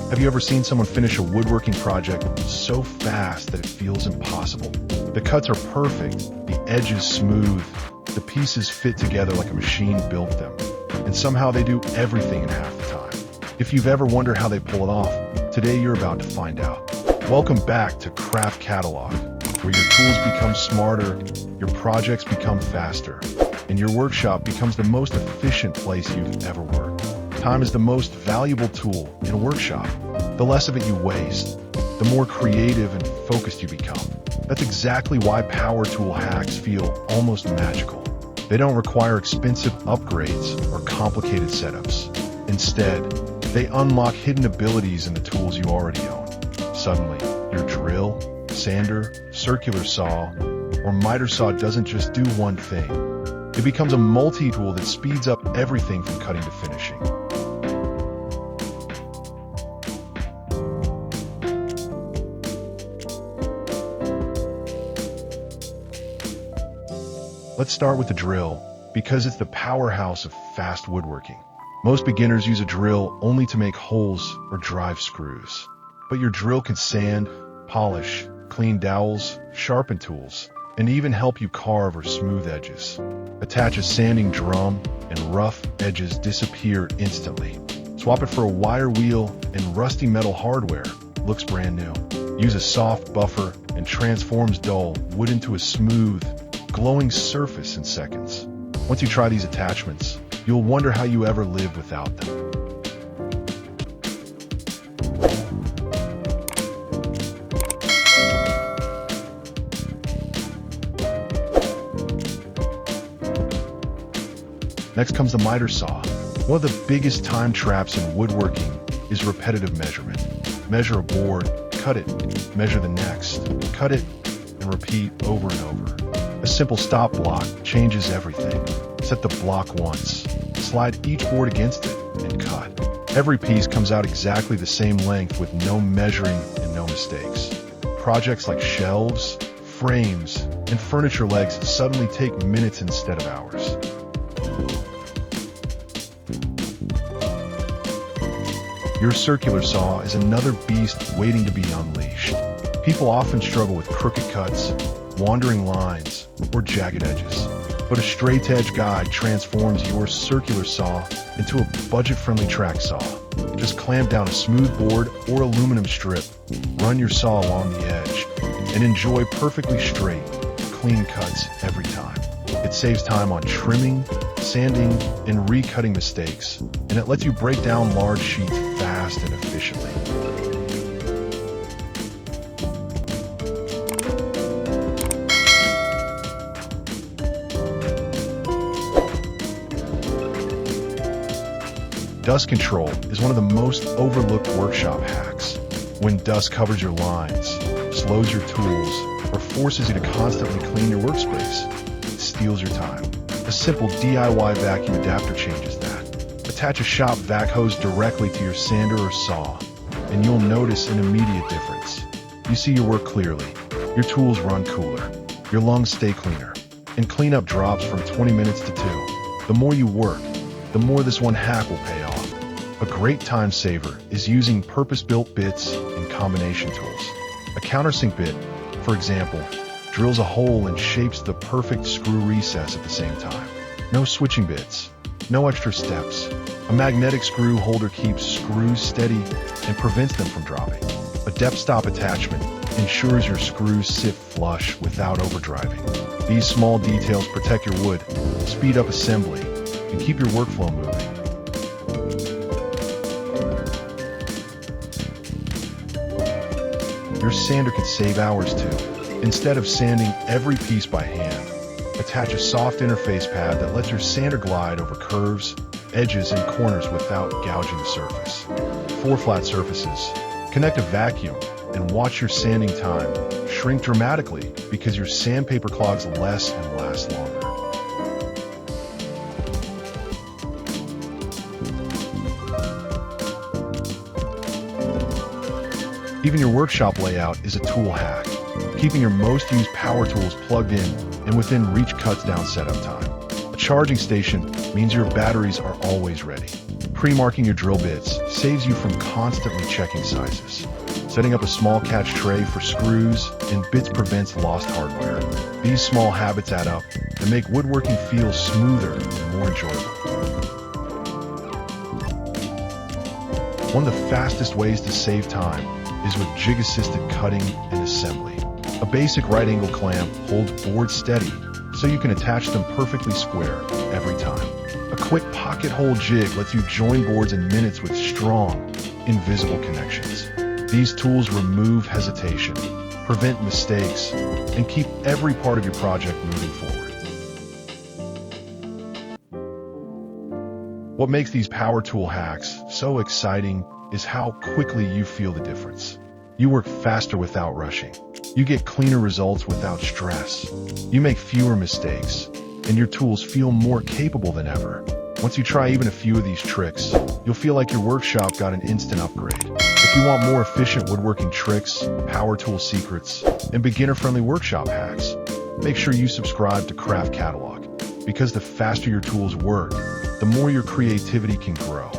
Have you ever seen someone finish a woodworking project so fast that it feels impossible? The cuts are perfect, the edges smooth, the pieces fit together like a machine built them, and somehow they do everything in half the time. If you've ever wondered how they pull it off, today you're about to find out. Welcome back to Craft Catalog, where your tools become smarter, your projects become faster, and your workshop becomes the most efficient place you've ever worked. Time is the most valuable tool in a workshop. The less of it you waste, the more creative and focused you become. That's exactly why power tool hacks feel almost magical. They don't require expensive upgrades or complicated setups. Instead, they unlock hidden abilities in the tools you already own. Suddenly, your drill, sander, circular saw, or miter saw doesn't just do one thing. It becomes a multi-tool that speeds up everything from cutting to finishing. Let's start with the drill, because it's the powerhouse of fast woodworking. Most beginners use a drill only to make holes or drive screws. But your drill can sand, polish, clean dowels, sharpen tools, and even help you carve or smooth edges. Attach a sanding drum, and rough edges disappear instantly. Swap it for a wire wheel, and rusty metal hardware looks brand new. Use a soft buffer and transforms dull wood into a smooth, glowing surface in seconds. Once you try these attachments, you'll wonder how you ever lived without them. Next comes the miter saw. One of the biggest time traps in woodworking is repetitive measurement. Measure a board, cut it, measure the next, cut it, and repeat over and over. A simple stop block changes everything. Set the block once, slide each board against it, and cut. Every piece comes out exactly the same length with no measuring and no mistakes. Projects like shelves, frames, and furniture legs suddenly take minutes instead of hours. Your circular saw is another beast waiting to be unleashed. People often struggle with crooked cuts, wandering lines, or jagged edges. But a straight edge guide transforms your circular saw into a budget-friendly track saw. Just clamp down a smooth board or aluminum strip, run your saw along the edge, and enjoy perfectly straight, clean cuts every time. It saves time on trimming, sanding, and recutting mistakes, and it lets you break down large sheets fast and efficiently. Dust control is one of the most overlooked workshop hacks. When dust covers your lines, slows your tools, or forces you to constantly clean your workspace, it steals your time. A simple DIY vacuum adapter changes that. Attach a shop vac hose directly to your sander or saw, and you'll notice an immediate difference. You see your work clearly, your tools run cooler, your lungs stay cleaner, and cleanup drops from 20 minutes to 2. The more you work, the more this one hack will pay off. A great time saver is using purpose-built bits and combination tools. A countersink bit, for example, drills a hole and shapes the perfect screw recess at the same time. No switching bits, no extra steps. A magnetic screw holder keeps screws steady and prevents them from dropping. A depth stop attachment ensures your screws sit flush without overdriving. These small details protect your wood, speed up assembly, and keep your workflow moving. Your sander can save hours too. Instead of sanding every piece by hand, attach a soft interface pad that lets your sander glide over curves, edges, and corners without gouging the surface. For flat surfaces, connect a vacuum and watch your sanding time shrink dramatically because your sandpaper clogs less and lasts longer. Even your workshop layout is a tool hack. Keeping your most used power tools plugged in and within reach cuts down setup time. A charging station means your batteries are always ready. Pre-marking your drill bits saves you from constantly checking sizes. Setting up a small catch tray for screws and bits prevents lost hardware. These small habits add up and make woodworking feel smoother and more enjoyable. One of the fastest ways to save time is with jig-assisted cutting and assembly. A basic right-angle clamp holds boards steady so you can attach them perfectly square every time. A quick pocket hole jig lets you join boards in minutes with strong, invisible connections. These tools remove hesitation, prevent mistakes, and keep every part of your project moving forward. What makes these power tool hacks so exciting is how quickly you feel the difference. You work faster without rushing. You get cleaner results without stress. You make fewer mistakes, and your tools feel more capable than ever. Once you try even a few of these tricks, you'll feel like your workshop got an instant upgrade. If you want more efficient woodworking tricks, power tool secrets, and beginner-friendly workshop hacks, make sure you subscribe to Craft Catalog, because the faster your tools work, the more your creativity can grow.